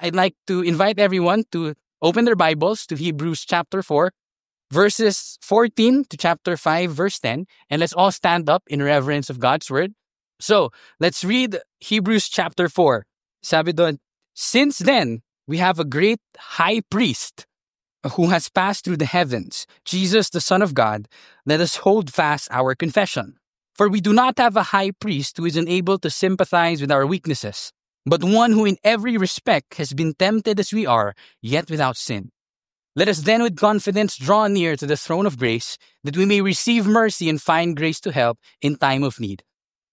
I'd like to invite everyone to open their Bibles to Hebrews chapter 4, verses 14 to chapter 5, verse 10, and let's all stand up in reverence of God's word. So, let's read Hebrews chapter 4. Sabi doon, since then, we have a great high priest who has passed through the heavens, Jesus, the Son of God. Let us hold fast our confession. For we do not have a high priest who is unable to sympathize with our weaknesses, but one who in every respect has been tempted as we are, yet without sin. Let us then with confidence draw near to the throne of grace, that we may receive mercy and find grace to help in time of need.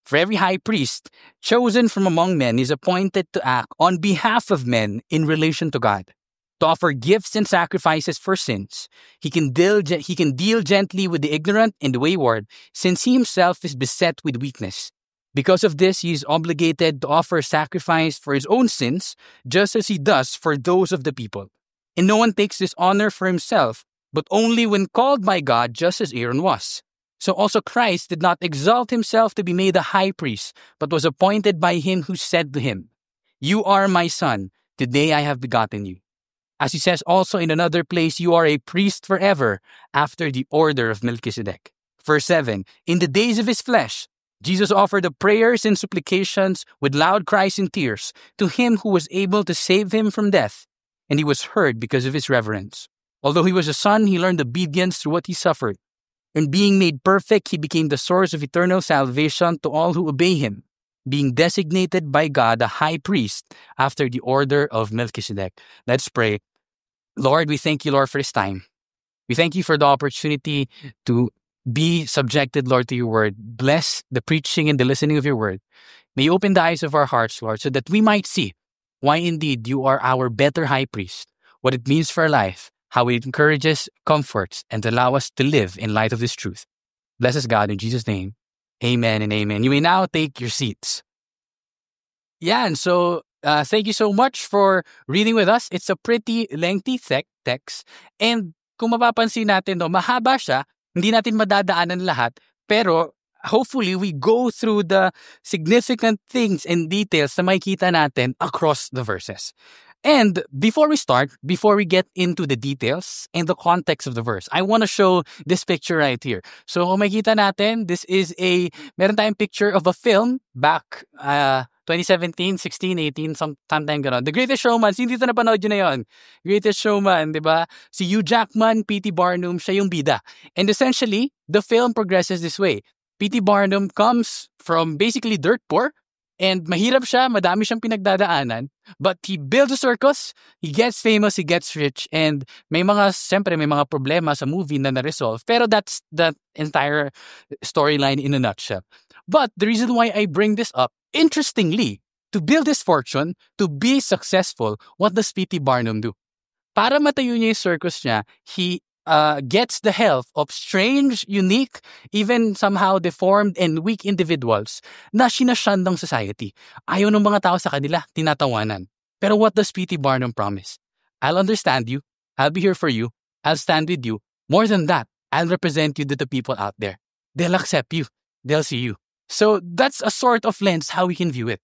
For every high priest chosen from among men is appointed to act on behalf of men in relation to God, to offer gifts and sacrifices for sins. He can deal gently with the ignorant and the wayward, since he himself is beset with weakness. Because of this, he is obligated to offer sacrifice for his own sins, just as he does for those of the people. And no one takes this honor for himself, but only when called by God, just as Aaron was. So also Christ did not exalt himself to be made a high priest, but was appointed by him who said to him, "You are my son, today I have begotten you." As he says also in another place, "You are a priest forever, after the order of Melchizedek." Verse 7, in the days of his flesh, Jesus offered up prayers and supplications with loud cries and tears to him who was able to save him from death, and he was heard because of his reverence. Although he was a son, he learned obedience through what he suffered. And being made perfect, he became the source of eternal salvation to all who obey him, being designated by God a high priest after the order of Melchizedek. Let's pray. Lord, we thank you, Lord, for this time. We thank you for the opportunity to be subjected, Lord, to your word. Bless the preaching and the listening of your word. May you open the eyes of our hearts, Lord, so that we might see why indeed you are our better high priest, what it means for our life, how it encourages, comforts, and allow us to live in light of this truth. Bless us, God, in Jesus' name. Amen and amen. You may now take your seats. Yeah, and so thank you so much for reading with us. It's a pretty lengthy text. And kung mapapansin natin, no, mahaba siya, hindi natin madadaanan lahat, pero hopefully we go through the significant things and details na makikita natin across the verses. And before we get into the details and the context of the verse, I want to show this picture right here. So kung makikita natin, this is meron tayong picture of a film back 2017, 16, 18, sometime ganon. The Greatest Showman, hindi dito napanood yun na yun. Greatest Showman, di ba? Si Hugh Jackman, P.T. Barnum, siya yung bida. And essentially, the film progresses this way. P.T. Barnum comes from basically dirt poor, and mahirap siya, madami siyang pinagdadaanan, but he builds a circus, he gets famous, he gets rich, and may mga problema sa movie na na-resolve, pero that's the entire storyline in a nutshell. But the reason why I bring this up, interestingly, to build his fortune, to be successful, what does P.T. Barnum do? Para matayo niya yung circus niya, he gets the help of strange, unique, even somehow deformed and weak individuals na sinasyan ng society. Ayaw ng mga tao sa kanila, tinatawanan. Pero what does P.T. Barnum promise? I'll understand you. I'll be here for you. I'll stand with you. More than that, I'll represent you to the people out there. They'll accept you. They'll see you. So that's a sort of lens how we can view it.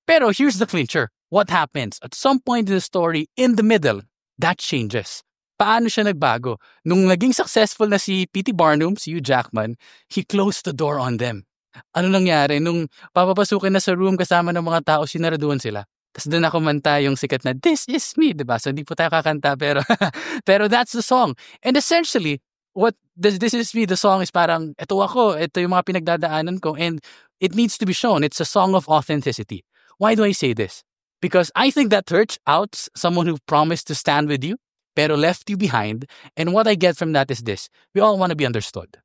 Pero here's the clincher. What happens? At some point in the story, in the middle, that changes. Paano siya nagbago? Nung naging successful na si P.T. Barnum, si Hugh Jackman, he closed the door on them. Ano nangyari? Nung papapasukin na sa room kasama ng mga tao, sinaraduhan sila. Tapos doon ako manta yung sikat na, "This is me," diba? So hindi po tayo kakanta, pero that's the song. And essentially, what This Is Me, the song is parang, ito ako, ito yung mga pinagdadaanan ko, and it needs to be shown. It's a song of authenticity. Why do I say this? Because I think that church outs someone who promised to stand with you, pero left you behind. And what I get from that is this. We all want to be understood.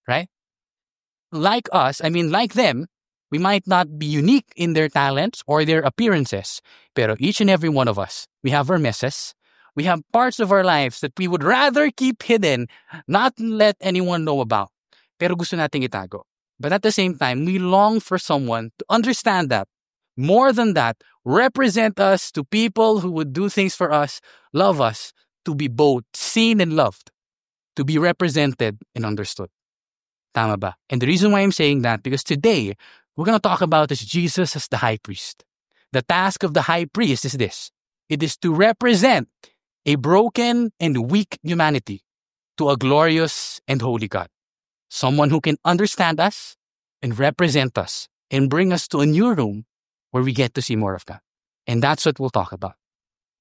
Right? Like them, we might not be unique in their talents or their appearances. Pero each and every one of us, we have our messes. We have parts of our lives that we would rather keep hidden, not let anyone know about. Pero gusto nating itago. But at the same time, we long for someone to understand that. More than that, represent us to people who would do things for us, love us, to be both seen and loved, to be represented and understood. Tama ba? And the reason why I'm saying that, because today, we're going to talk about Jesus as the high priest. The task of the high priest is this. It is to represent a broken and weak humanity to a glorious and holy God. Someone who can understand us and represent us and bring us to a new room where we get to see more of God. And that's what we'll talk about.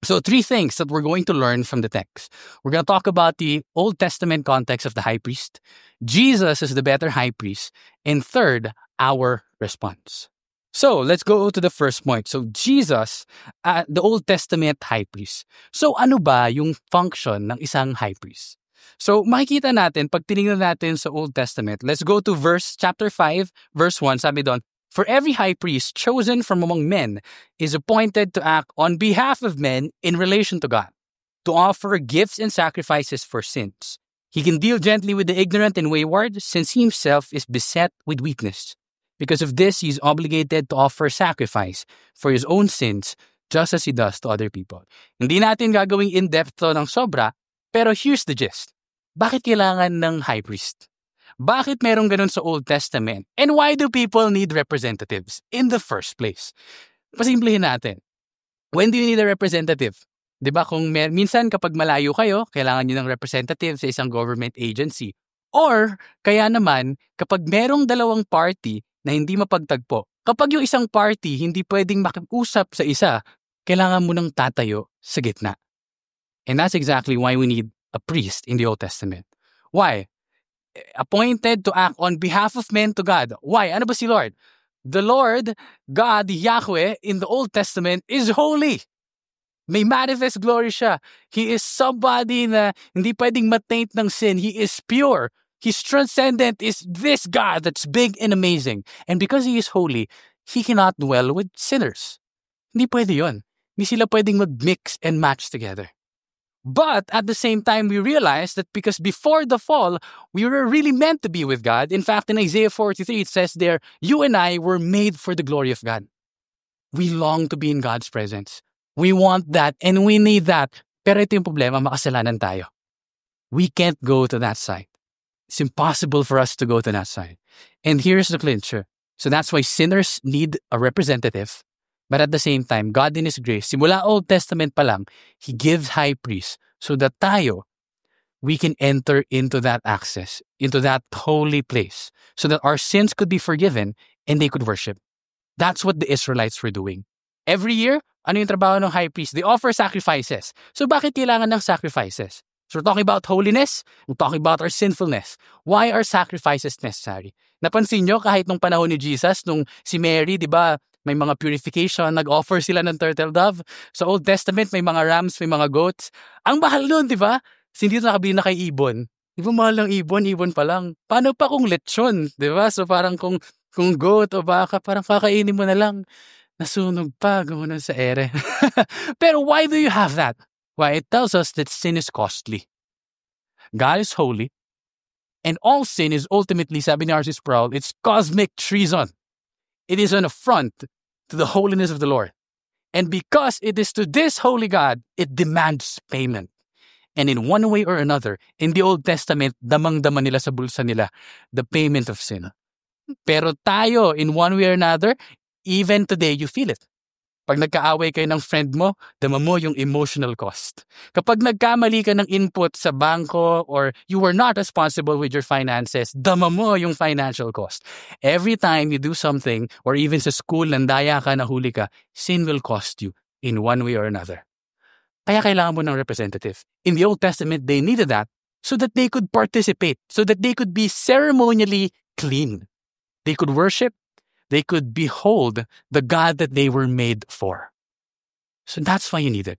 So 3 things that we're going to learn from the text. We're going to talk about the Old Testament context of the high priest. Jesus is the better high priest. And third, our response. So let's go to the first point. So Jesus, the Old Testament high priest. So ano ba yung function ng isang high priest? So makikita natin, pag tinignan natin sa Old Testament, let's go to chapter 5, verse 1. Sabi doon, "For every high priest chosen from among men is appointed to act on behalf of men in relation to God, to offer gifts and sacrifices for sins. He can deal gently with the ignorant and wayward, since he himself is beset with weakness. Because of this, he is obligated to offer sacrifice for his own sins, just as he does to other people." Hindi natin gagawing in-depth to ng sobra, pero here's the gist. Bakit kailangan ng high priest? Bakit merong ganun sa Old Testament? And why do people need representatives in the first place? Pasimplihin natin. When do you need a representative? Diba kung minsan kapag malayo kayo, kailangan nyo ng representative sa isang government agency. Or, kaya naman, kapag merong dalawang party na hindi mapagtagpo, kapag yung isang party hindi pwedeng makipag-usap sa isa, kailangan mo ng tatayo sa gitna. And that's exactly why we need a priest in the Old Testament. Why? Appointed to act on behalf of men to God. Why? Ano ba si Lord? The Lord, God, Yahweh, in the Old Testament is holy. May manifest glory siya. He is somebody na hindi pwedeng mataint ng sin. He is pure. His transcendent is this God that's big and amazing. And because He is holy, He cannot dwell with sinners. Hindi pwede yun. Hindi sila pwedeng mag-mix and match together. But at the same time, we realize that because before the fall, we were really meant to be with God. In fact, in Isaiah 43, it says there, you and I were made for the glory of God. We long to be in God's presence. We want that and we need that. Pero ito yung problema, makasalanan tayo. We can't go to that side. It's impossible for us to go to that side. And here's the clincher. So that's why sinners need a representative. But at the same time, God in His grace, simula Old Testament pa lang, He gives high priests so that tayo, we can enter into that access, into that holy place, so that our sins could be forgiven and they could worship. That's what the Israelites were doing. Every year, ano yung trabaho ng high priest? They offer sacrifices. So bakit kailangan ng sacrifices? So we're talking about holiness, we're talking about our sinfulness. Why are sacrifices necessary? Napansin nyo kahit nung panahon ni Jesus, nung si Mary, di ba, may mga purification, nag-offer sila ng turtle dove. Sa Old Testament, may mga rams, may mga goats. Ang mahal nun, di ba? Hindi ito nakabili na kay ibon. Di ba mahal ng ibon pa lang. Paano pa kung lechon, di ba? So parang kung goat o baka, parang kakainin mo na lang. Nasunog pa, gumunan sa ere. Pero why do you have that? Why? It tells us that sin is costly. God is holy. And all sin is ultimately, sabi ni R.C. Sproul, it's cosmic treason. It is an affront to the holiness of the Lord. And because it is to this holy God, it demands payment. And in one way or another, in the Old Testament, damang-dama nila sa bulsa nila the payment of sin. Pero tayo, in one way or another, even today, you feel it. Pag nagkaaway kayo ng friend mo, dama mo yung emotional cost. Kapag nagkamali ka ng input sa bangko or you were not responsible with your finances, dama mo yung financial cost. Every time you do something or even sa school nandaya ka, nahuli ka, sin will cost you in one way or another. Kaya kailangan mo ng representative. In the Old Testament, they needed that so that they could participate, so that they could be ceremonially clean. They could worship. They could behold the God that they were made for. So that's why you need it.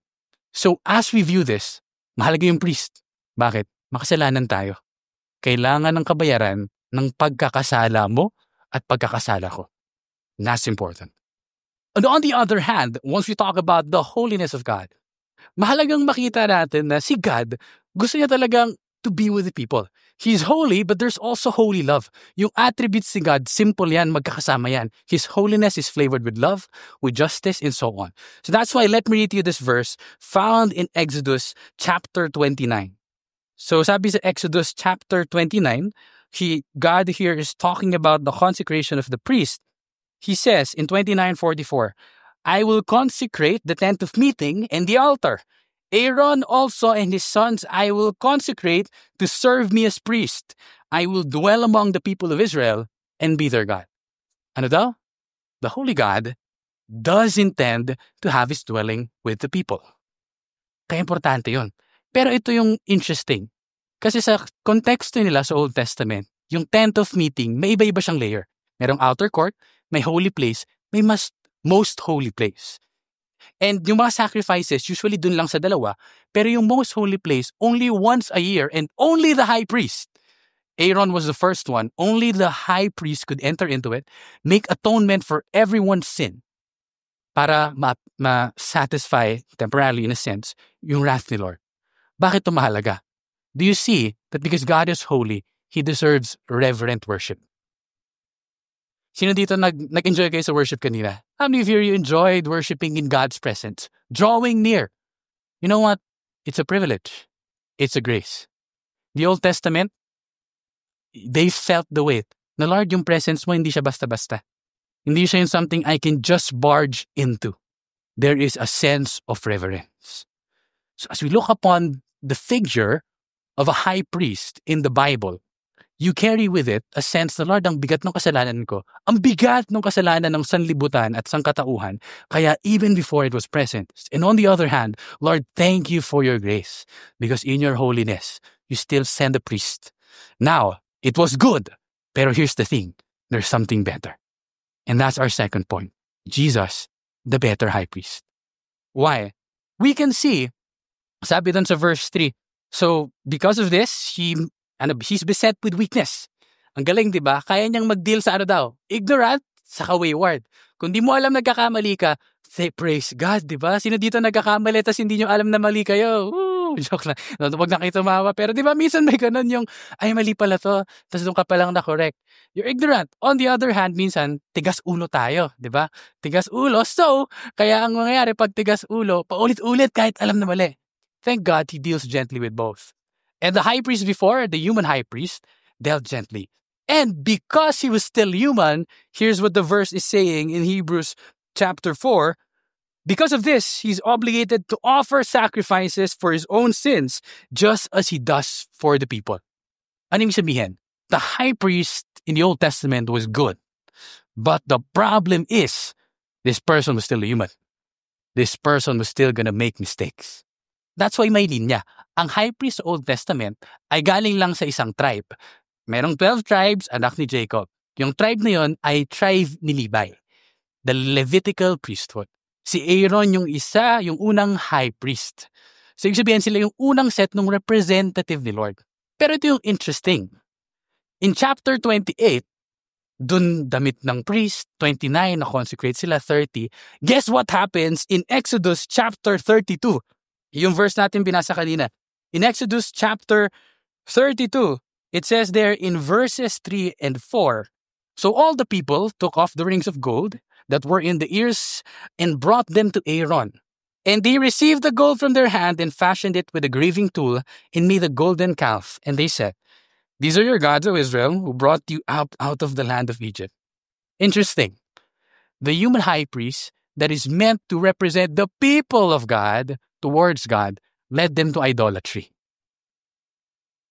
So as we view this, mahalaga yung priest. Bakit? Makasalanan tayo. Kailangan ng kabayaran ng pagkakasala mo at pagkakasala ko. And that's important. And on the other hand, once we talk about the holiness of God, mahalagang makita natin na si God, gusto niya talagang to be with the people. He's holy, but there's also holy love. Yung attributes ni God, simple yan, magkakasama yan. His holiness is flavored with love, with justice, and so on. So that's why let me read you this verse found in Exodus chapter 29. So sabi sa Exodus chapter 29, God here is talking about the consecration of the priest. He says in 29:44, I will consecrate the tent of meeting and the altar. Aaron also and his sons I will consecrate to serve me as priest. I will dwell among the people of Israel and be their God. Ano daw? The Holy God does intend to have His dwelling with the people. Kaya importante yun. Pero ito yung interesting. Kasi sa konteksto nila sa Old Testament, yung tent of meeting, may iba-iba siyang layer. Merong outer court, may holy place, may most holy place. And yung mga sacrifices, usually dun lang sa dalawa, pero yung most holy place, only once a year and only the high priest. Aaron was the first one. Only the high priest could enter into it, make atonement for everyone's sin para ma-satisfy temporarily in a sense yung wrath ni Lord. Bakit ito mahalaga? Do you see that because God is holy, He deserves reverent worship? Sino dito nag-enjoy kayo sa worship kanina? How many of you enjoyed worshiping in God's presence? Drawing near. You know what? It's a privilege. It's a grace. The Old Testament, they felt the weight. Na Lord, yung presence mo, hindi siya basta-basta. Hindi siya yung something I can just barge into. There is a sense of reverence. So as we look upon the figure of a high priest in the Bible, you carry with it a sense na, Lord, ang bigat ng kasalanan ko. Ang bigat ng kasalanan ng sanlibutan at sangkatauhan. Kaya even before it was present. And on the other hand, Lord, thank you for your grace. Because in your holiness, you still send a priest. Now, it was good. Pero here's the thing. There's something better. And that's our second point. Jesus, the better high priest. Why? We can see, sabi dun sa verse 3, so because of this, he's beset with weakness. Ang galing, di ba? Kaya niyang mag-deal sa ano daw? Ignorant, saka wayward. Kung di mo alam nagkakamali ka, say praise God, di ba? Sino dito nagkakamali tas hindi niyo alam na mali kayo? Woo! Joke lang. Huwag na kayo tumawa. Pero di ba minsan may ganun yung, ay mali pala to, tas doon ka palang na-correct. You're ignorant. On the other hand, minsan, tigas ulo tayo, di ba? Tigas ulo. So, kaya ang mangyayari pag tigas ulo, paulit-ulit kahit alam na mali. Thank God, He deals gently with both. And the high priest before, the human high priest, dealt gently. And because he was still human, here's what the verse is saying in Hebrews chapter 4. Because of this, he's obligated to offer sacrifices for his own sins, just as he does for the people. Ano ibig sabihin? The high priest in the Old Testament was good. But the problem is, this person was still a human. This person was still gonna make mistakes. That's why may linya. Ang high priest sa Old Testament ay galing lang sa isang tribe. Merong 12 tribes, anak ni Jacob. Yung tribe na yon ay tribe ni Levi. The Levitical priesthood. Si Aaron yung isa, yung unang high priest. So, ibig sabihin sila yung unang set ng representative ni Lord. Pero ito yung interesting. In chapter 28, dun damit ng priest, 29, na-consecrate sila, 30. Guess what happens in Exodus chapter 32? Yung verse natin binasa kanina. In Exodus chapter 32, it says there in verses 3 and 4, so all the people took off the rings of gold that were in the ears and brought them to Aaron. And they received the gold from their hand and fashioned it with a graving tool and made a golden calf. And they said, these are your gods, O Israel, who brought you out of the land of Egypt. Interesting. The human high priest that is meant to represent the people of God towards God led them to idolatry.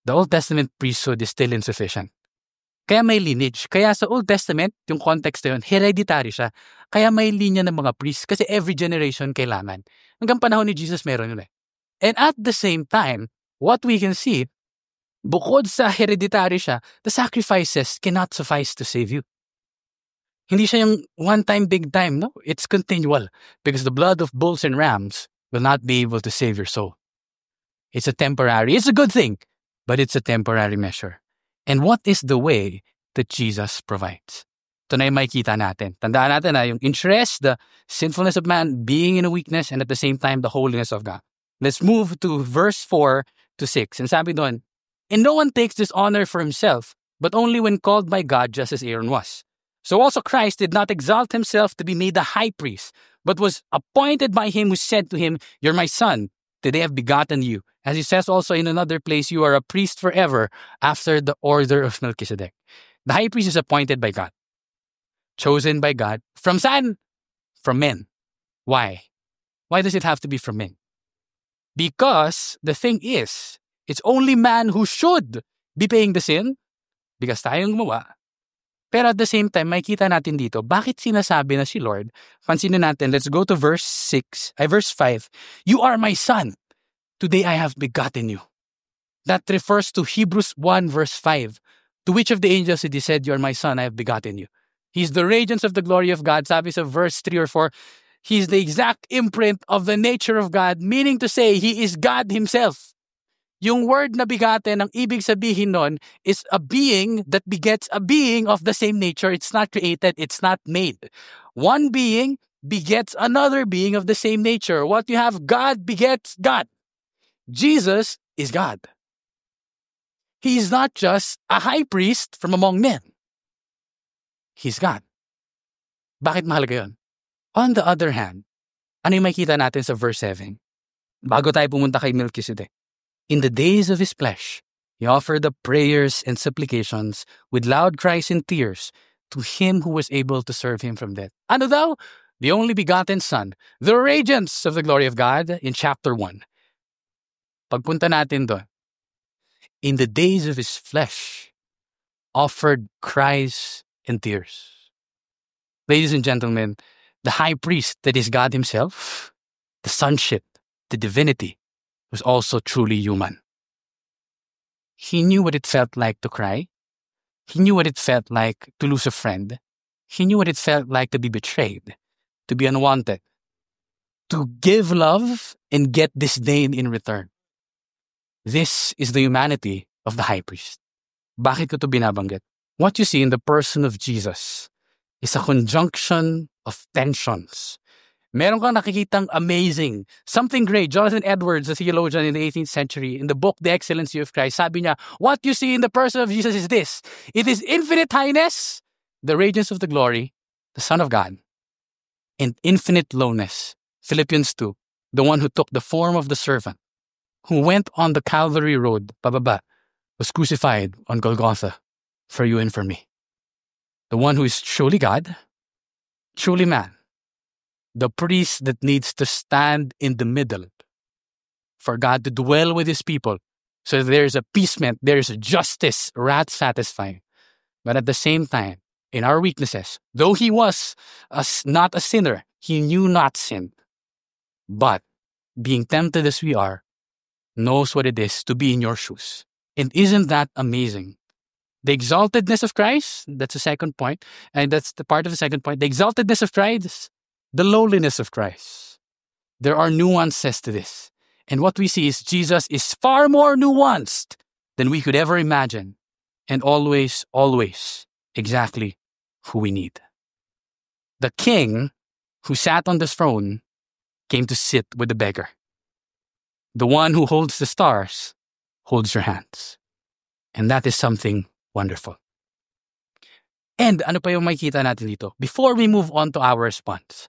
The Old Testament priesthood is still insufficient. Kaya may lineage. Kaya sa Old Testament, yung context na yun, hereditary siya. Kaya may linya ng mga priests kasi every generation kailangan. Hanggang panahon ni Jesus meron yun eh. And at the same time, what we can see, bukod sa hereditary siya, the sacrifices cannot suffice to save you. Hindi siya yung one-time, big time. No, it's continual. Because the blood of bulls and rams will not be able to save your soul. It's a temporary, it's a good thing, but it's a temporary measure. And what is the way that Jesus provides? Ito na yung makikita natin. Tandaan natin na yung interest, the sinfulness of man, being in a weakness, and at the same time, the holiness of God. Let's move to verse 4 to 6. And sabi doon, and no one takes this honor for himself, but only when called by God, just as Aaron was. So also Christ did not exalt himself to be made a high priest, but was appointed by him who said to him, you're my son, today I have begotten you. As he says also in another place, you are a priest forever after the order of Melchizedek. The high priest is appointed by God, chosen by God. From saan? From men. Why? Why does it have to be from men? Because the thing is, it's only man who should be paying the sin because tayong gumawa. Pero at the same time, makikita natin dito, bakit sinasabi na si Lord? Pansinin natin, let's go to verse 5. You are my son. Today I have begotten you. That refers to Hebrews 1 verse 5. To which of the angels did he said, you are my son, I have begotten you? He's the radiance of the glory of God. Sabi sa verse 3 or 4, he's the exact imprint of the nature of God, meaning to say, he is God himself. Yung word na bigaten, ang ibig sabihin nun is a being that begets a being of the same nature. It's not created, it's not made. One being begets another being of the same nature. What you have, God begets God. Jesus is God. He is not just a high priest from among men. He's God. Bakit mahalaga yun? On the other hand, ano yung makikita natin sa verse 7? Bago tayo pumunta kay Melchizedek. In the days of his flesh, he offered up prayers and supplications with loud cries and tears to him who was able to serve him from death. Ano daw? The only begotten Son, the radiance of the glory of God in chapter 1. Pagpunta natin doon. In the days of his flesh, offered cries and tears. Ladies and gentlemen, the high priest that is God himself, the sonship, the divinity, was also truly human. He knew what it felt like to cry. He knew what it felt like to lose a friend. He knew what it felt like to be betrayed, to be unwanted, to give love and get disdain in return. This is the humanity of the high priest. Bakit ko ito binabanggit? What you see in the person of Jesus is a conjunction of tensions. Meron kang nakikitang amazing, something great. Jonathan Edwards, a theologian in the 18th century, in the book The Excellency of Christ, sabi niya, what you see in the person of Jesus is this. It is infinite highness, the radiance of the glory, the Son of God, and infinite lowness. Philippians 2, the one who took the form of the servant, who went on the Calvary road, pababa, was crucified on Golgotha for you and for me. The one who is truly God, truly man. The priest that needs to stand in the middle for God to dwell with his people. So there's appeasement, there's justice, wrath satisfying. But at the same time, in our weaknesses, though he was not a sinner, he knew not sin. But being tempted as we are, knows what it is to be in your shoes. And isn't that amazing? The exaltedness of Christ, that's the second point. And that's the part of the second point. The exaltedness of Christ, the lowliness of Christ. There are nuances to this. And what we see is Jesus is far more nuanced than we could ever imagine. And always, always exactly who we need. The king who sat on the throne came to sit with the beggar. The one who holds the stars holds your hands. And that is something wonderful. And ano pa yung makikita natin dito? Before we move on to our response,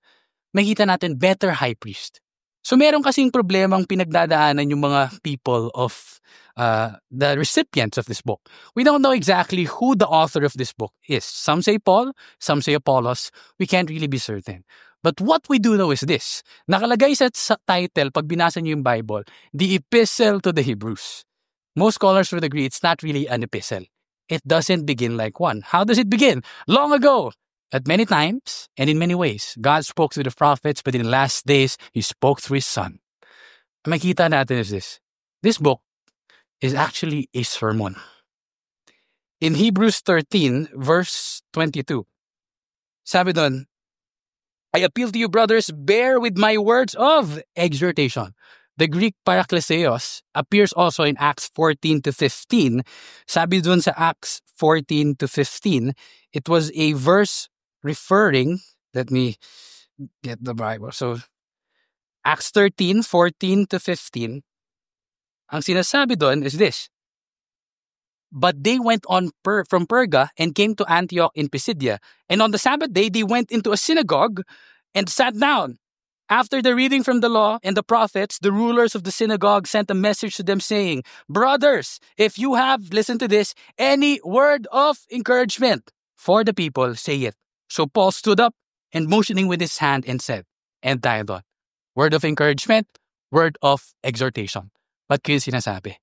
makikita natin better high priest. So meron kasing problemang pinagdadaanan yung mga people of the recipients of this book. We don't know exactly who the author of this book is. Some say Paul, some say Apollos. We can't really be certain. But what we do know is this. Nakalagay sa title, pag binasa niyo yung Bible, the Epistle to the Hebrews. Most scholars would agree it's not really an epistle. It doesn't begin like one. How does it begin? Long ago, at many times and in many ways, God spoke through the prophets, but in the last days, He spoke through His Son. Ang makikita natin is this. This book is actually a sermon. In Hebrews 13, verse 22, sabi doon, I appeal to you, brothers, bear with my words of exhortation. The Greek parakleseos appears also in Acts 14 to 15. Sabi dun sa Acts 14 to 15, it was a verse referring, let me get the Bible. So, Acts 13, 14 to 15, ang sinasabi dun is this. But they went on from Perga and came to Antioch in Pisidia. And on the Sabbath day, they went into a synagogue and sat down. After the reading from the law and the prophets, the rulers of the synagogue sent a message to them saying, brothers, if you have, listen to this, any word of encouragement for the people, say it. So Paul stood up and motioning with his hand and said, End tayo doon. Word of encouragement, word of exhortation. Ba't ko yung sinasabi?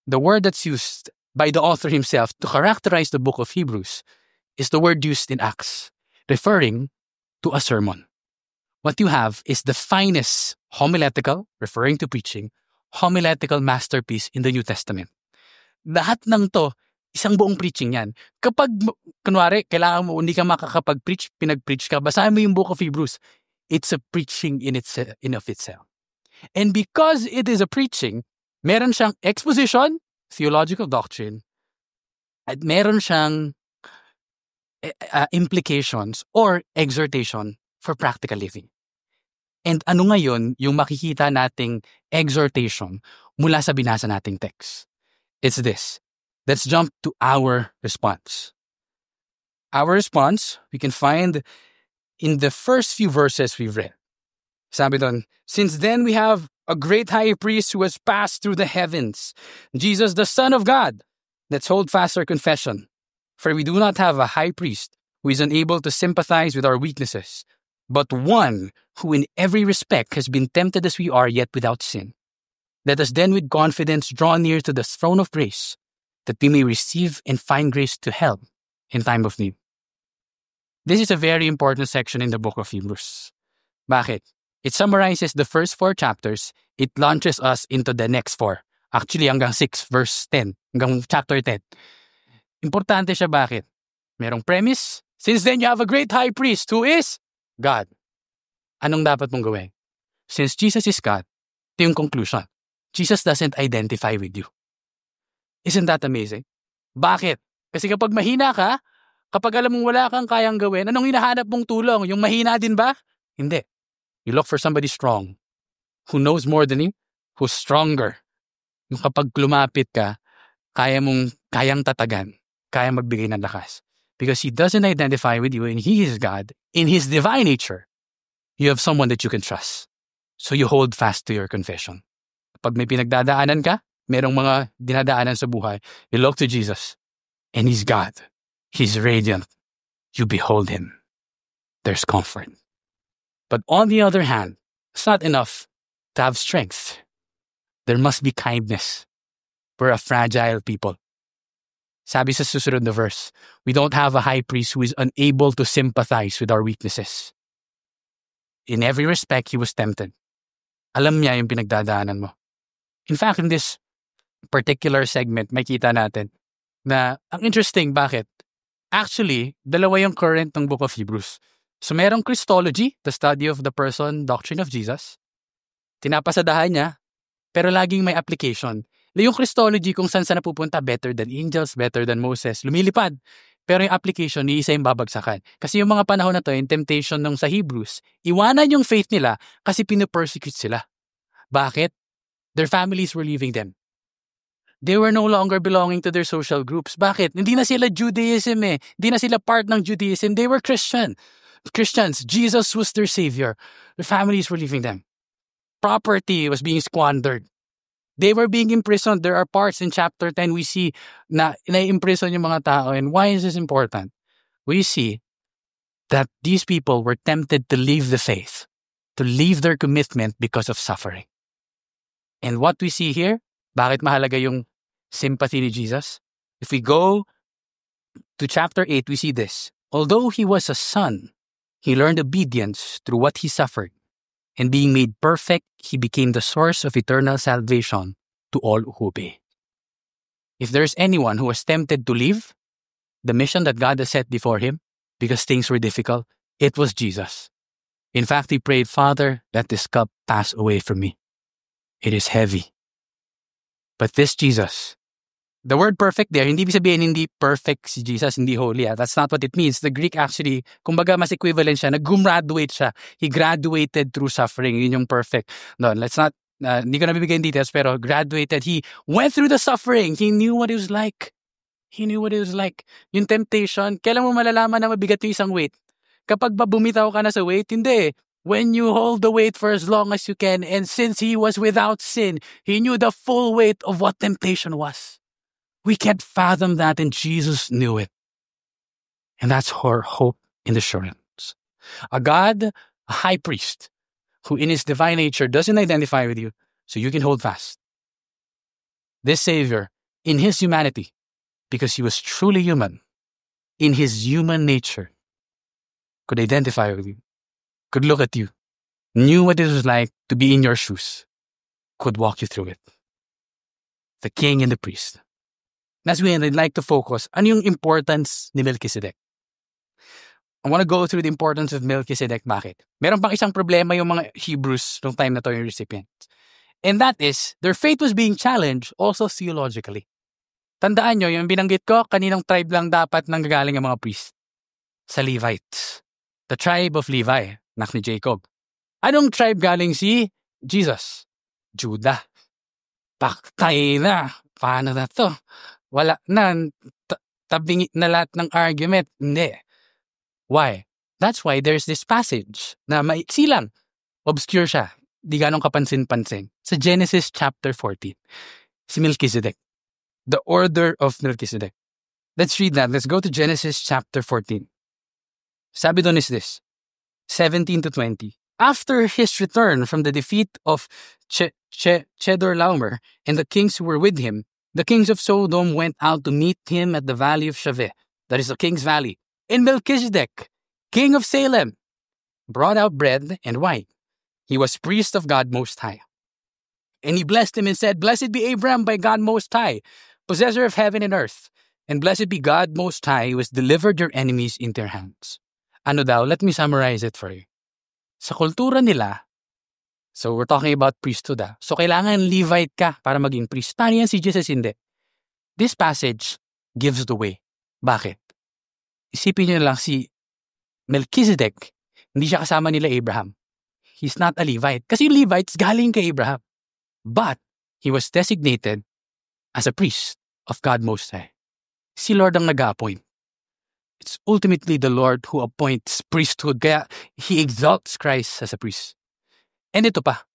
The word that's used by the author himself to characterize the book of Hebrews is the word used in Acts, referring to a sermon. What you have is the finest homiletical, referring to preaching, homiletical masterpiece in the New Testament. Lahat ng to, isang buong preaching yan. Kapag, kunwari, kailangan mo, hindi ka makakapag-preach, pinag-preach ka, basahin mo yung book of Hebrews. It's a preaching in of itself. And because it is a preaching, meron siyang exposition, theological doctrine, at meron siyang implications or exhortation for practical living. And ano ngayon yung makikita nating exhortation mula sa binasa nating text? It's this. Let's jump to our response. Our response, we can find in the first few verses we've read. Sabi doon, since then we have a great high priest who has passed through the heavens, Jesus the Son of God. Let's hold fast our confession. For we do not have a high priest who is unable to sympathize with our weaknesses, but one who in every respect has been tempted as we are, yet without sin. Let us then with confidence draw near to the throne of grace, that we may receive and find grace to help in time of need. This is a very important section in the book of Hebrews. Bakit? It summarizes the first 4 chapters. It launches us into the next 4. Actually, hanggang 6 verse 10. Hanggang chapter 10. Importante siya bakit? Merong premise. Since then, you have a great high priest who is God. Anong dapat mong gawin? Since Jesus is God, ito yung conclusion. Jesus doesn't identify with you. Isn't that amazing? Bakit? Kasi kapag mahina ka, kapag alam mong wala kang kayang gawin, anong hinahanap mong tulong? Yung mahina din ba? Hindi. You look for somebody strong, who knows more than you, who's stronger. Yung kapag lumapit ka, kayang tatagan, kayang magbigay ng lakas. Because He doesn't identify with you and He is God. In His divine nature, you have someone that you can trust. So you hold fast to your confession. Pag may pinagdadaanan ka, merong mga dinadaanan sa buhay, you look to Jesus and He's God. He's radiant. You behold Him. There's comfort. But on the other hand, it's not enough to have strength. There must be kindness. We're a fragile people. Sabi sa susunod na verse, we don't have a high priest who is unable to sympathize with our weaknesses. In every respect, He was tempted. Alam niya yung pinagdadaanan mo. In fact, in this particular segment, makita natin na ang interesting, bakit? Actually, dalawa yung current ng book of Hebrews. So merong Christology, the study of the person, doctrine of Jesus. Tinapasadahan niya, pero laging may application. Yung Christology kung saan napupunta, better than angels, better than Moses, lumilipad. Pero yung application, iisa yung babagsakan. Kasi yung mga panahon na to, yung temptation nung sa Hebrews, iwanan yung faith nila kasi pinapersecute sila. Bakit? Their families were leaving them. They were no longer belonging to their social groups. Bakit? Hindi na sila Judaism eh. Hindi na sila part ng Judaism. They were Christians. Jesus was their savior. Their families were leaving them. Property was being squandered. They were being imprisoned. There are parts in chapter 10 we see na na-imprison yung mga tao. And why is this important? We see that these people were tempted to leave the faith, to leave their commitment because of suffering. And what we see here, bakit mahalaga yung sympathy ni Jesus? If we go to chapter 8, we see this. Although He was a son, He learned obedience through what He suffered. And being made perfect, He became the source of eternal salvation to all who obey. If there's anyone who was tempted to leave the mission that God has set before Him because things were difficult, it was Jesus. In fact, He prayed, Father, let this cup pass away from me. It is heavy. But this Jesus, the word perfect there, hindi ibig sabihin hindi perfect si Jesus, hindi holy. That's not what it means. The Greek actually, kumbaga mas equivalent siya, nag-graduate siya. He graduated through suffering. Yun yung perfect. No, let's not, hindi ko nabibigay details, pero graduated. He went through the suffering. He knew what it was like. He knew what it was like. Yung temptation, kailan mo malalaman na mabigat yung isang weight? Kapag ba bumitaw ka na sa weight, hindi. When you hold the weight for as long as you can, and since He was without sin, He knew the full weight of what temptation was. We can't fathom that, and Jesus knew it. And that's our hope and assurance. A God, a high priest, who in his divine nature doesn't identify with you, so you can hold fast. This Savior, in his humanity, because he was truly human, in his human nature, could identify with you, could look at you, knew what it was like to be in your shoes, could walk you through it. The king and the priest. That's when I'd like to focus on yung importance ni Melchizedek. I want to go through the importance of Melchizedek. Bakit? Meron pang isang problema yung mga Hebrews nung time na to yung recipients. And that is, their faith was being challenged also theologically. Tandaan nyo, yung binanggit ko, kaninang tribe lang dapat nanggagaling ang mga priest? Sa Levites. The tribe of Levi, anak ni Jacob. Anong tribe galing si Jesus? Judah. Paktay na. Paano na to? Wala na. Tabingi na lahat ng argument. Hindi. Why? That's why there's this passage na maiksi lang. Obscure siya. Di ganong kapansin-pansin. Sa Genesis chapter 14. Si Melchizedek. The order of Melchizedek. Let's read that. Let's go to Genesis chapter 14. Sabi doon is this. 17 to 20. After his return from the defeat of Chedorlaomer and the kings who were with him, the kings of Sodom went out to meet him at the valley of Shaveh, that is the king's valley. And Melchizedek, king of Salem, brought out bread and wine. He was priest of God Most High. And he blessed him and said, Blessed be Abraham by God Most High, possessor of heaven and earth. And blessed be God Most High, who has delivered your enemies into your hands. Ano daw? Let me summarize it for you. Sa kultura nila, so we're talking about priesthood. So kailangan Levite ka para maging priest. Paano yan si Jesus? Hindi. This passage gives the way. Bakit? Isipin nyo lang si Melchizedek, hindi siya kasama nila Abraham. He's not a Levite. Kasi yung Levites galing kay Abraham. But he was designated as a priest of God Most High. Si Lord ang nag-appoint. It's ultimately the Lord who appoints priesthood. Kaya he exalts Christ as a priest. And ito pa.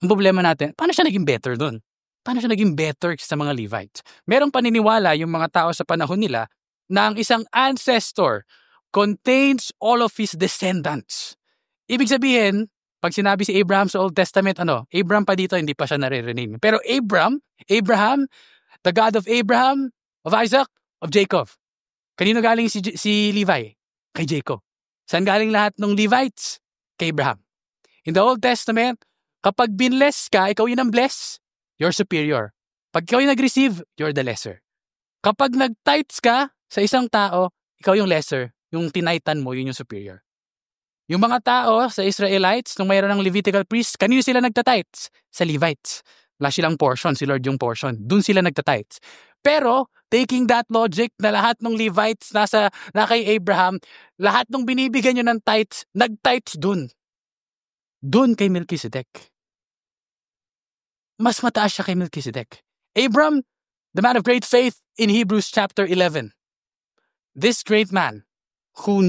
Ang problema natin, paano siya naging better doon? Paano siya naging better sa mga Levites? Merong paniniwala yung mga tao sa panahon nila na ang isang ancestor contains all of his descendants. Ibig sabihin, pag sinabi si Abraham sa Old Testament, Abraham pa dito, hindi pa siya nare-rename. Pero Abraham, the God of Abraham, of Isaac, of Jacob. Kanino galing si Levi? Kay Jacob. Saan galing lahat ng Levites? Kay Abraham. In the Old Testament, kapag binless ka, ikaw yung ang bless, you're superior. Pag ikaw yung nag-receive, you're the lesser. Kapag nag-tithes ka sa isang tao, ikaw yung lesser. Yung tinaitan mo, yun yung superior. Yung mga tao sa Israelites, nung mayroon ng Levitical priest, kanino sila nagtatites? Sa Levites. Wala silang portion, si Lord yung portion. Doon sila nagtatites. Pero, taking that logic na lahat ng Levites na kay Abraham, lahat ng binibigyan nyo ng tithes, nag-tithes dun. Dun kay Melchizedek. Mas mataas siya kay Melchizedek. Abram, the man of great faith in Hebrews chapter 11. This great man who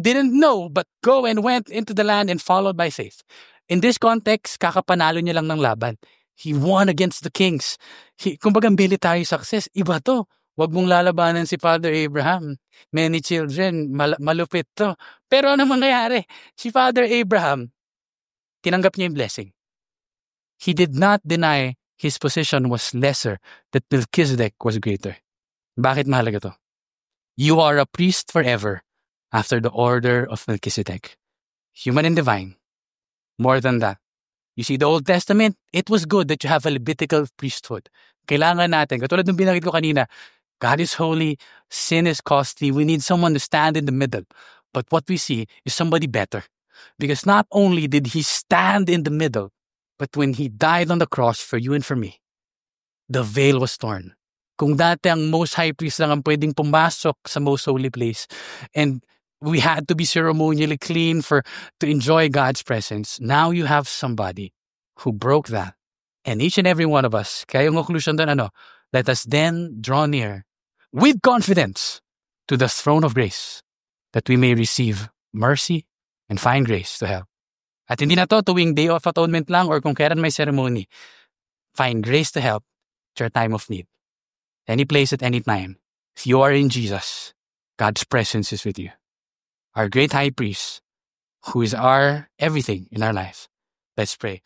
didn't know, but go and went into the land and followed by faith. In this context, kakapanalo niya lang ng laban. He won against the kings. Kumbaga military success. Iba to. Huwag mong lalabanan si Father Abraham. Many children, malupit to. Pero ano mangyayari? Si Father Abraham, tinanggap niya yung blessing. He did not deny his position was lesser, that Melchizedek was greater. Bakit mahalaga to? You are a priest forever after the order of Melchizedek. Human and divine. More than that. You see, the Old Testament, it was good that you have a Levitical priesthood. Kailangan natin, katulad ng binanggit ko kanina, God is holy, sin is costly, we need someone to stand in the middle. But what we see is somebody better. Because not only did he stand in the middle, but when he died on the cross for you and for me, the veil was torn. Kung dati ang most high priest lang ang pwedeng pumasok sa most holy place, and we had to be ceremonially clean to enjoy God's presence. Now you have somebody who broke that. And each and every one of us, kaya yung conclusion doon, let us then draw near with confidence to the throne of grace that we may receive mercy and find grace to help. At hindi na to tuwing Day of Atonement lang or kung kailan may ceremony. Find grace to help at your time of need. Any place at any time. If you are in Jesus, God's presence is with you. Our great high priest, who is our everything in our life. Let's pray.